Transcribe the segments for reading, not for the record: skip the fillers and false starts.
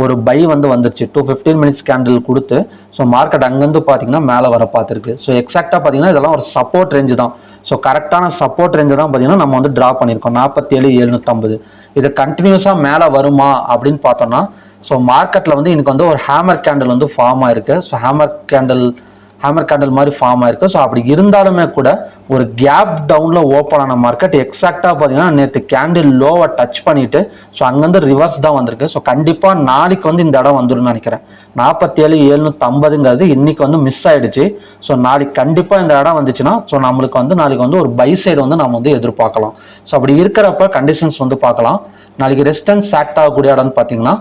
ஒரு பை வந்து வந்துருச்சு 215 மினிட்ஸ் கேண்டில் கொடுத்து. ஸோ மார்க்கெட் அங்கேருந்து பார்த்தீங்கன்னா மேலே வர பார்த்துருக்கு. ஸோ எக்ஸாக்டாக பார்த்தீங்கன்னா இதெல்லாம் ஒரு சப்போர்ட் ரேஞ்சு தான். ஸோ கரெக்டான சப்போர்ட் ரேஞ்சு தான் பார்த்தீங்கன்னா நம்ம வந்து ட்ரா பண்ணியிருக்கோம் 47,750. இது கண்டினியூஸாக மேலே வருமா அப்படின்னு பார்த்தோம்னா, ஸோ மார்க்கெட்டில் வந்து எனக்கு வந்து ஒரு ஹேமர் கேண்டில் வந்து ஃபார்ம் ஆயிருக்கு. ஸோ ஹேமர் கேண்டில் மாதிரி ஃபார்ம் ஆயிருக்கு. ஸோ அப்படி இருந்தாலுமே கூட ஒரு கேப் டவுனில் ஓப்பன் ஆன மார்க்கெட் எக்ஸாக்டாக பார்த்தீங்கன்னா நேற்று கேண்டில் லோவை டச் பண்ணிட்டு ஸோ அங்கேருந்து ரிவர்ஸ் தான் வந்திருக்கு. ஸோ கண்டிப்பாக நாளைக்கு வந்து இந்த இடம் வந்துடும் நினைக்கிறேன். 47,750ங்கிறது இன்னைக்கு வந்து மிஸ் ஆயிடுச்சு. ஸோ நாளைக்கு கண்டிப்பாக இந்த இடம் வந்துச்சுன்னா ஸோ நம்மளுக்கு வந்து நாளைக்கு வந்து ஒரு பை சைடு வந்து நம்ம வந்து எதிர்பார்க்கலாம். ஸோ அப்படி இருக்கிறப்ப கண்டிஷன்ஸ் வந்து பார்க்கலாம். நாளைக்கு ரெசிஸ்டன்ஸ் ஆக்ட் ஆகக்கூடிய இடம்னு பார்த்தீங்கன்னா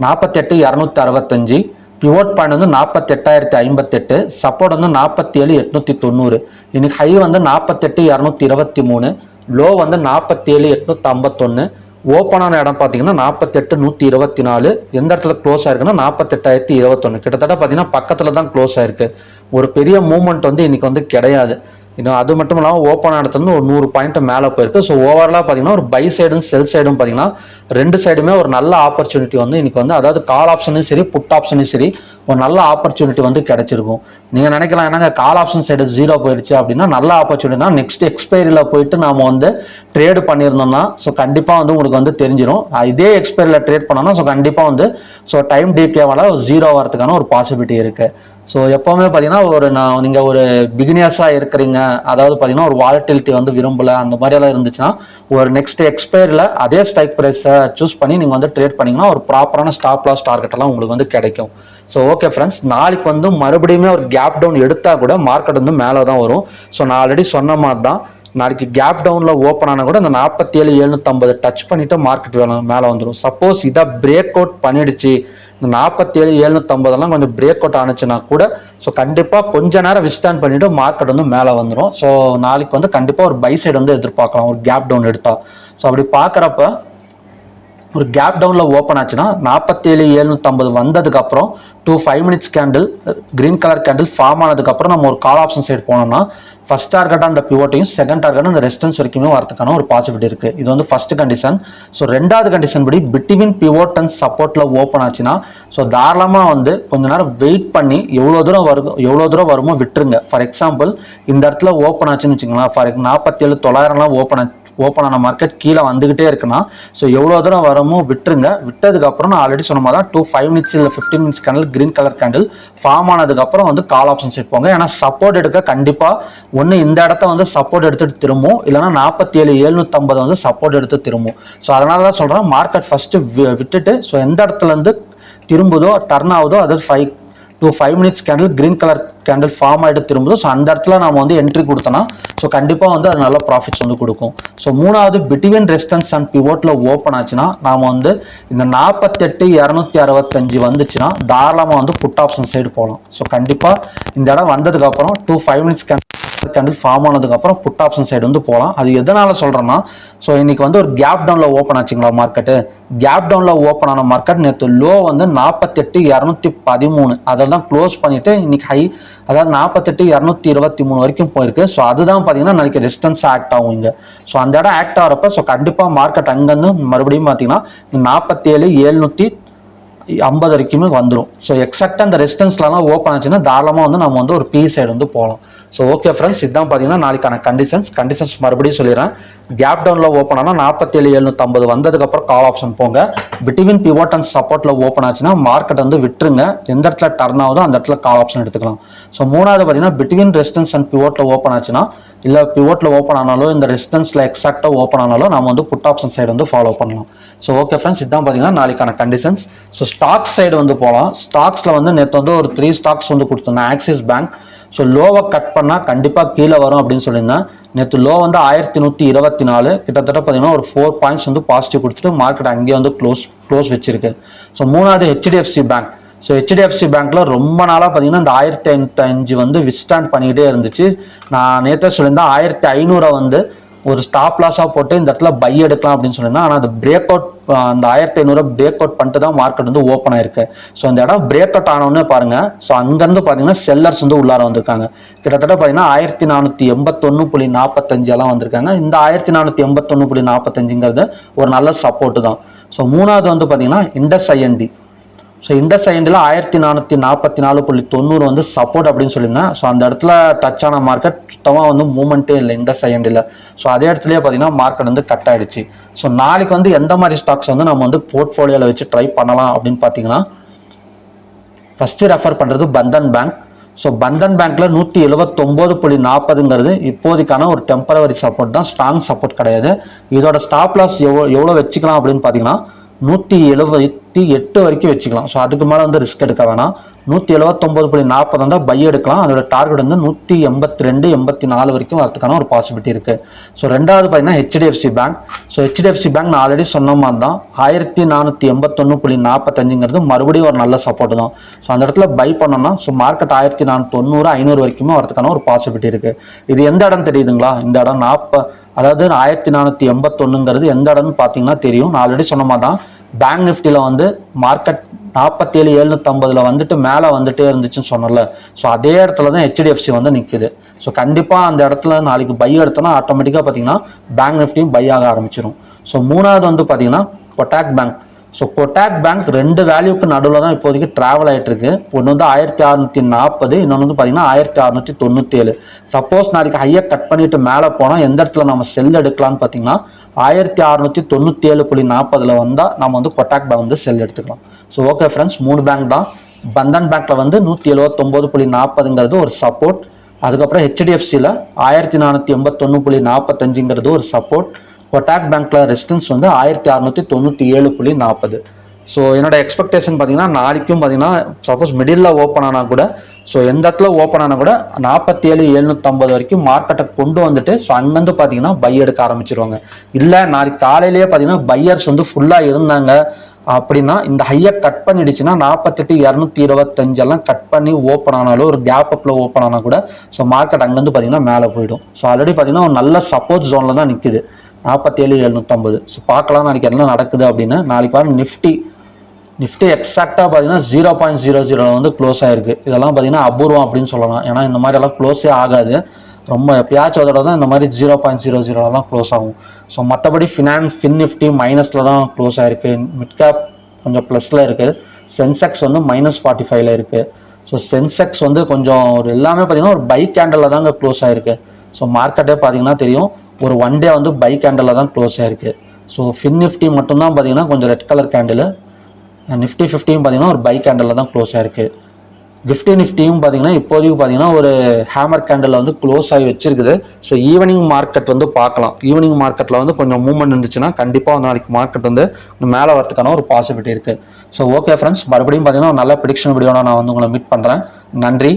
48,265, பிவோட் பாயிண்ட் வந்து 48,058, சப்போர்ட் வந்து 47,890. இன்னைக்கு ஹை வந்து 48,223, லோ வந்து 47,851. ஓப்பனான இடம் பார்த்தீங்கன்னா 48,124. எந்த இடத்துல க்ளோஸ் ஆயிருக்குன்னா 48,021. கிட்டத்தட்ட பார்த்தீங்கன்னா பக்கத்தில் தான் க்ளோஸ் ஆயிருக்கு. ஒரு பெரிய மூவ்மெண்ட் வந்து இன்னைக்கு வந்து கிடையாது. இன்னும் அது மட்டும் இல்லாமல் ஓப்பன் இடத்துல ஒரு 100 பாயிண்ட் மேலே போயிருக்கு. ஸோ ஓவராலாக பார்த்தீங்கன்னா ஒரு பை சைடும் செல் சைடும் பார்த்தீங்கன்னா ரெண்டு சைடுமே ஒரு நல்ல ஆப்பர்ச்சுனிட்டி வந்து இன்னைக்கு வந்து, அதாவது கால் ஆப்ஷனும் சரி புட் ஆப்ஷனும் சரி ஒரு நல்ல ஆப்பர்ச்சுனிட்டி வந்து கிடைச்சிருக்கும். நீங்கள் நினைக்கலாம் என்னங்க கால் ஆப்ஷன் சைடு 0 போயிடுச்சு அப்படின்னா நல்ல ஆப்பர்ச்சுனிட்டினா நெக்ஸ்ட் எக்ஸ்பைரியில் போயிட்டு நாம் வந்து ட்ரேடு பண்ணியிருந்தோம்னா ஸோ கண்டிப்பாக வந்து உங்களுக்கு வந்து தெரிஞ்சிடும். இதே எக்ஸ்பைரியில் ட்ரேட் பண்ணோம்னா ஸோ கண்டிப்பாக வந்து ஸோ டைம் டிகேவால் 0 வரதுக்கான ஒரு பாசிபிலிட்டி இருக்குது. ஸோ எப்போவுமே பார்த்தீங்கன்னா நீங்கள் ஒரு பிகினியர்ஸாக இருக்கிறீங்க, அதாவது பார்த்தீங்கன்னா ஒரு வாலட்டிலிட்டி வந்து விரும்பலை அந்த மாதிரியெல்லாம் இருந்துச்சுன்னா ஒரு நெக்ஸ்ட் எக்ஸ்பைரியில் அதே ஸ்ட்ரைக் ப்ரைஸை சூஸ் பண்ணி நீங்கள் வந்து ட்ரேட் பண்ணிங்கன்னா ஒரு ப்ராப்பரான ஸ்டாப் லாஸ் டார்கெட் எல்லாம் உங்களுக்கு வந்து கிடைக்கும். ஸோ ஓகே ஃப்ரெண்ட்ஸ், நாளைக்கு வந்து மறுபடியுமே ஒரு கேப் டவுன் எடுத்தால் கூட மார்க்கெட் வந்து மேலே தான் வரும். ஸோ நான் ஆல்ரெடி சொன்ன மாதிரி தான் நாளைக்கு கேப் டவுனில் ஓப்பன் ஆனால் கூட இந்த 47,750 டச் பண்ணிவிட்டு மார்க்கெட் மேலே வந்துடும். சப்போஸ் இதை பிரேக் அவுட் பண்ணிடுச்சு, இந்த 47,750 கொஞ்சம் பிரேக் அவுட் ஆனிச்சுன்னா கூட ஸோ கண்டிப்பாக கொஞ்ச நேரம் விஸ்டாண்ட் பண்ணிவிட்டு மார்க்கெட் வந்து மேலே வந்துடும். ஸோ நாளைக்கு வந்து கண்டிப்பாக ஒரு பை சைடு வந்து எதிர்பார்க்கலாம் ஒரு கேப் டவுன் எடுத்தால். ஸோ அப்படி பார்க்குறப்ப ஒரு கேப் டவுனில் ஓப்பன் ஆச்சுன்னா 47,750 வந்ததுக்கப்புறம் 5 minutes candle green colour candle form ஆனதுக்கப்புறம் நம்ம ஒரு கால் ஆப்ஷன் சைடு போனோம்னா ஃபர்ஸ்ட் டார்கெட்டாக அந்த பிவோட்டையும் செகண்ட் டார்கெட்டாக அந்த ரெசிஸ்டன்ஸ் வரைக்குமே வரதுக்கான ஒரு பாசிபிலிட்டி இருக்குது. இது வந்து ஃபர்ஸ்ட் கண்டிஷன். ஸோ ரெண்டாவது கண்டிஷன் படி பிட்வீன் பிவோட் அண்ட் சப்போர்ட்டில் ஓப்பன் ஆச்சுன்னா ஸோ தாராளமாக வந்து கொஞ்ச நேரம் வெயிட் பண்ணி எவ்வளோ தூரம் வருமோ விட்டுருங்க. ஃபார் எக்ஸாம்பிள் இந்த இடத்துல ஓப்பன் ஆச்சுன்னு வச்சுக்கலாம், ஃபார் 47,900 ஓப்பன் ஆன மார்க்கெட் கீழே வந்துகிட்டே இருக்குன்னா ஸோ எவ்வளோ தூரம் வரமோ விட்டுருங்க. விட்டதுக்கப்புறம் நான் ஆல்ரெடி சொன்ன மாதிரி தான் 5 மினிட்ஸ் இல்லை 15 minutes candle green colour candle form ஆனதுக்கப்புறம் வந்து கால் ஆப்ஷன் செட் போங்க. ஏன்னா சப்போர்ட் எடுக்க கண்டிப்பாக ஒன்று இந்த இடத்த வந்து சப்போர்ட் எடுத்துட்டு திரும்பும், இல்லைனா 47,750 வந்து சப்போர்ட் எடுத்து திரும்பும். ஸோ அதனால தான் சொல்கிறேன் மார்க்கெட் ஃபஸ்ட்டு விட்டுட்டு ஸோ எந்த இடத்துலேருந்து திரும்புதோ டர்ன் ஆகுதோ அது 5 minutes candle green colour candle form ஆகிட்டு திரும்புதோ ஸோ அந்த இடத்துல நம்ம வந்து என்ட்ரி கொடுத்தோன்னா ஸோ கண்டிப்பாக வந்து அது நல்ல ப்ராஃபிட்ஸ் வந்து கொடுக்கும். ஸோ மூணாவது பிட்வீன் ரெசிஸ்டன்ஸ் அண்ட் பிவோட்டில் ஓப்பன் ஆச்சுன்னா நாம் வந்து இந்த 48,265 வந்துச்சுன்னா தாராளமாக வந்து புட் ஆப்ஷன் சைடு போகலாம். ஸோ கண்டிப்பாக இந்த இடம் வந்ததுக்கப்புறம் 5 மினிட்ஸ் கேண்டில் ஃபார்ம் ஆனதுக்கப்புறம் புட் ஆப்ஷன் சைடு வந்து போகலாம். அது எதனால் சொல்கிறேன்னா ஸோ இன்னைக்கு வந்து ஒரு கேப் டவுனில் ஓப்பன் ஆச்சுங்களா மார்க்கெட்டு, கேப் டவுனில் ஓப்பன் ஆன மார்க்கெட் நேற்று லோ வந்து 48,213 அதை தான் க்ளோஸ் பண்ணிவிட்டு இன்னைக்கு ஹை அதாவது 48,223 வரைக்கும் போயிருக்கு. ஸோ அதுதான் பார்த்தீங்கன்னா நாளைக்கு ரெசிஸ்டன்ஸ் ஆக்ட் ஆகும் இங்கே. ஸோ அந்த இடம் ஆக்ட் ஆகிறப்ப ஸோ கண்டிப்பாக மார்க்கெட் அங்கேருந்து மறுபடியும் பார்த்தீங்கன்னா 47,750 வரைக்குமே வந்துடும். ஸோ எக்ஸாக்டாக அந்த ரெசிஸ்டன்ஸ்லாம் ஓப்பன் ஆச்சுன்னா தாராளமாக வந்து நம்ம வந்து ஒரு பி சைடு வந்து போகலாம். ஸோ ஓகே ஃப்ரெண்ட்ஸ், இதுதான் பார்த்தீங்கன்னா நாளைக்கான கண்டிஷன்ஸ் மறுபடியும் சொல்லிடுறேன். கேப் டவுனில் ஓப்பன் ஆனால் 47,750 வந்ததுக்கப்புறம் கால் ஆப்ஷன் போங்க. பிட்வீன் பிவோட் அண்ட் சப்போர்ட்டில் ஓப்பன் ஆச்சுன்னா மார்க்கெட் வந்து விட்டுருங்க, எந்த இடத்துல டர்ன் ஆகுதோ அந்த இடத்துல கால் ஆப்ஷன் எடுத்துக்கலாம். ஸோ மூணாவது பார்த்தீங்கன்னா பிட்வீன் ரெசிஸ்டன்ஸ் அண்ட் பிவோட்டில் ஓப்பன் ஆச்சுன்னா இல்லை பிவோட்டில் ஓப்பன் ஆனாலும் இந்த ரெசிஸ்டன்ஸில் எக்ஸாக்டாக ஓப்பன் ஆனாலும் நம்ம வந்து புட் ஆப்ஷன் சைடு வந்து ஃபாலோ பண்ணலாம். ஸோ ஓகே ஃப்ரெண்ட்ஸ், இதுதான் பார்த்தீங்கன்னா நாளைக்கான கண்டிஷன்ஸ். ஸோ ஸ்டாக்ஸ் சைடு வந்து போகலாம். ஸ்டாக்ஸில் வந்து நேற்று வந்து ஒரு 3 ஸ்டாக்ஸ் வந்து கொடுத்துருந்தேன். ஆக்சிஸ் பேங்க் ஸோ லோவை கட் பண்ணால் கண்டிப்பாக கீழே வரும் அப்படின்னு சொல்லியிருந்தேன். நேற்று லோ வந்து 1124, கிட்டத்தட்ட பார்த்தீங்கன்னா ஒரு 4 பாயிண்ட்ஸ் வந்து பாசிட்டிவ் கொடுத்துட்டு மார்க்கெட் அங்கேயே வந்து க்ளோஸ் வச்சிருக்கு. ஸோ மூணாவது ஹெச்டிஎஃப்சி பேங்க். ஸோ ஹெச்டிஎஃப்சி பேங்க்ல ரொம்ப நாளாக பார்த்தீங்கன்னா இந்த 1505 வந்து விஸ்டாண்ட் பண்ணிக்கிட்டே இருந்துச்சு. நான் நேற்றே சொல்லியிருந்தேன் 1500 வந்து ஒரு ஸ்டாப் லாஸாக போட்டு இந்த இடத்துல பை எடுக்கலாம் அப்படின்னு சொல்லியிருந்தேன். ஆனால் அது பிரேக் அவுட் அந்த 1500 பிரேக் அவுட் பண்ணிட்டு தான் மார்க்கெட் வந்து ஓப்பன் ஆயிருக்கு. ஸோ இந்த இடம் பிரேக் அவுட் ஆனோடனே பாருங்க, ஸோ அங்கேருந்து பார்த்தீங்கன்னா செல்லர்ஸ் வந்து உள்ளார வந்திருக்காங்க. கிட்டத்தட்ட பார்த்தீங்கன்னா 1481.45 எல்லாம் வந்திருக்காங்க. இந்த 1481.45ங்கிறது ஒரு நல்ல சப்போர்ட் தான். ஸோ மூணாவது வந்து பார்த்தீங்கன்னா இண்டஸ் ஐஎன்டி. ஸோ இண்டஸ் ஐண்டில் 1444.90 வந்து சப்போர்ட் அப்படின்னு சொல்லியிருந்தேன். ஸோ அந்த இடத்துல டச் ஆன மார்க்கெட் சுத்தமாக வந்து மூவ்மெண்ட்டே இல்லை இண்டஸ் ஐண்டில். ஸோ அதே இடத்துலயே பார்த்தீங்கன்னா மார்க்கெட் வந்து கட் ஆயிடுச்சு. ஸோ நாளைக்கு வந்து எந்த மாதிரி ஸ்டாக்ஸ் வந்து நம்ம வந்து போர்ட்ஃபோலியோவில் வச்சு ட்ரை பண்ணலாம் அப்படின்னு பார்த்தீங்கன்னா, ஃபஸ்ட்டு ரெஃபர் பண்ணுறது பந்தன் பேங்க். ஸோ பந்தன் பேங்க்ல 179.40ங்கிறது இப்போதைக்கான ஒரு டெம்பரவரி சப்போர்ட் தான், ஸ்ட்ராங் சப்போர்ட் கிடையாது. இதோட ஸ்டாப் லாஸ் எவ்வளோ வச்சுக்கலாம் அப்படின்னு பார்த்தீங்கன்னா 178 வரைக்கும் வச்சுக்கலாம். ஸோ அதுக்கு மேலே வந்து ரிஸ்க் எடுக்க வேணாம். 179.40 வந்து பை எடுக்கலாம். அதோட டார்கெட் வந்து 182, 84 வரைக்கும் வரதுக்கான ஒரு பாசிபிலிட்டி இருக்குது. ஸோ ரெண்டாவது பார்த்தீங்கன்னா HDFC bank. So HDFC bank நான் ஆல்ரெடி சொன்ன மாதிரி தான் 1481.45ங்கிறது மறுபடியும் ஒரு நல்ல சப்போர்ட் தான். ஸோ அந்த இடத்துல பை பண்ணோம்னா ஸோ மார்க்கெட் 1490, 500 வரைக்குமே வரதுக்கான ஒரு பாசிபிலிட்டி இருக்குது. இது எந்த இடம் தெரியுதுங்களா? இந்த இடம் அதாவது 1481ங்கிறது எந்த இடம்னு பார்த்தீங்கன்னா தெரியும். நான் ஆல்ரெடி சொன்ன மாதிரி தான் பேங்க் நிஃப்டியில் வந்து மார்க்கெட் 47,750 வந்துட்டு மேலே வந்துட்டே இருந்துச்சுன்னு சொன்னல. ஸோ அதே இடத்துல தான் ஹெச்டிஎஃப்சி வந்து நிற்குது. ஸோ கண்டிப்பாக அந்த இடத்துல நாளைக்கு பை எடுத்தோன்னா ஆட்டோமேட்டிக்காக பார்த்தீங்கன்னா பேங்க் நிஃப்டியும் பை ஆக ஆரம்பிச்சிடும். ஸோ மூணாவது வந்து பார்த்தீங்கன்னா Kotak bank. So Kotak bank ரெண்டு வேல்யூக்கு நடுவில் தான் இப்போதைக்கு ட்ராவல் ஆகிட்டு இருக்கு. ஒன்று வந்து 1640, இன்னொன்று வந்து பார்த்தீங்கன்னா 1697. சப்போஸ் நாளைக்கு ஹையை கட் பண்ணிட்டு மேலே போனால் எந்த இடத்துல நம்ம செல் எடுக்கலாம்னு பார்த்தீங்கன்னா 1697.40 வந்தால் நம்ம வந்து கொட்டாக் பேங்க் வந்து செல் எடுத்துக்கலாம். ஸோ ஓகே ஃப்ரெண்ட்ஸ், 3 பேங்க் தான். பந்தன் பேங்க்ல வந்து 179.40ங்கிறது ஒரு சப்போர்ட். அதுக்கப்புறம் ஹெச்டிஎஃப்சியில் 1481.45ங்கிறது ஒரு சப்போர்ட். கொட்டாக் பேங்க்ல ரெசிஸ்டன்ஸ் வந்து 1697.40. ஸோ என்னோட எக்ஸ்பெக்டேஷன் பார்த்தீங்கன்னா நாளைக்கும் பார்த்தீங்கன்னா சப்போஸ் மிடில் ஓப்பன் ஆனால் கூட, ஸோ எந்த இடத்துல ஓப்பன் ஆனால் கூட 47,750 வரைக்கும் மார்க்கெட்டை கொண்டு வந்துட்டு ஸோ அங்கேருந்து பார்த்தீங்கன்னா பை எடுக்க ஆரம்பிச்சிருவாங்க. இல்லை நாளைக்கு காலையிலேயே பார்த்தீங்கன்னா பையர்ஸ் வந்து ஃபுல்லாக இருந்தாங்க அப்படின்னா இந்த ஹையை கட் பண்ணிடுச்சுன்னா 48,225 எல்லாம் கட் பண்ணி ஓப்பன் ஆனாலும் ஒரு கேப் அப்பில் ஓப்பன் ஆனால் கூட ஸோ மார்க்கெட் அங்கேருந்து பார்த்தீங்கன்னா மேலே போயிடும். ஸோ ஆல்ரெடி பார்த்தீங்கன்னா ஒரு நல்ல சப்போர்ட் ஜோனில் தான் நிற்குது 47,750. ஸோ பார்க்கலாம் நாளைக்கு என்ன நடக்குது அப்படின்னு. நாளைக்கு வர நிஃப்டி எக்ஸாக்டாக பார்த்தீங்கன்னா 0.00 வந்து க்ளோஸ் ஆயிருக்கு. இதெல்லாம் பார்த்தீங்கன்னா அபூர்வம் அப்படின்னு சொல்லலாம். ஏன்னா இந்த மாதிரி எல்லாம் க்ளோஸே ஆகாது. ரொம்ப எப்பயாச்சும் அதோட தான் இந்த மாதிரி 0.00 தான் க்ளோஸ் ஆகும். ஸோ மற்றபடி ஃபின் நிஃப்டி மைனஸில் தான் க்ளோஸ் ஆயிருக்கு. மிட் கேப் கொஞ்சம் ப்ளஸில் இருக்குது. சென்செக்ஸ் வந்து -45ல் இருக்குது. ஸோ சென்செக்ஸ் வந்து கொஞ்சம் ஒரு எல்லாமே பார்த்தீங்கன்னா ஒரு பை கேண்டலில் தாங்க க்ளோஸ் ஆயிருக்கு. ஸோ மார்க்கெட்டே பார்த்தீங்கன்னா தெரியும் ஒரு ஒன் டே வந்து பை கேண்டலில் தான் க்ளோஸ் ஆயிருக்கு. ஸோ ஃபின் நிஃப்டி மட்டும்தான் பார்த்தீங்கன்னா கொஞ்சம் ரெட் கலர் கேண்டில். நிஃப்டி 50யும் பார்த்தீங்கன்னா ஒரு பை கேண்டலில் தான் க்ளோஸ் ஆயிருக்கு. நிஃப்டி நிஃப்டியும் பார்த்தீங்கன்னா இப்போதைக்கு பார்த்தீங்கன்னா ஒரு ஹேமர் கேண்டலில் வந்து க்ளோஸ் ஆகி வச்சிருக்குது. ஸோ ஈவினிங் மார்க்கெட் வந்து பார்க்கலாம். ஈவினிங் மார்க்கெட்டில் வந்து கொஞ்சம் மூவ்மெண்ட் இருந்துச்சுன்னா கண்டிப்பாக நாளைக்கு மார்க்கெட் வந்து மேலே வரதுக்கான ஒரு பாசிபிலிட்டி இருக்குது. ஸோ ஓகே ஃப்ரெண்ட்ஸ், மறுபடியும் பார்த்தீங்கன்னா ஒரு நல்ல ப்ரெடிக்ஷன் வீடியோனா நான் வந்து உங்களை மீட் பண்ணுறேன். நன்றி.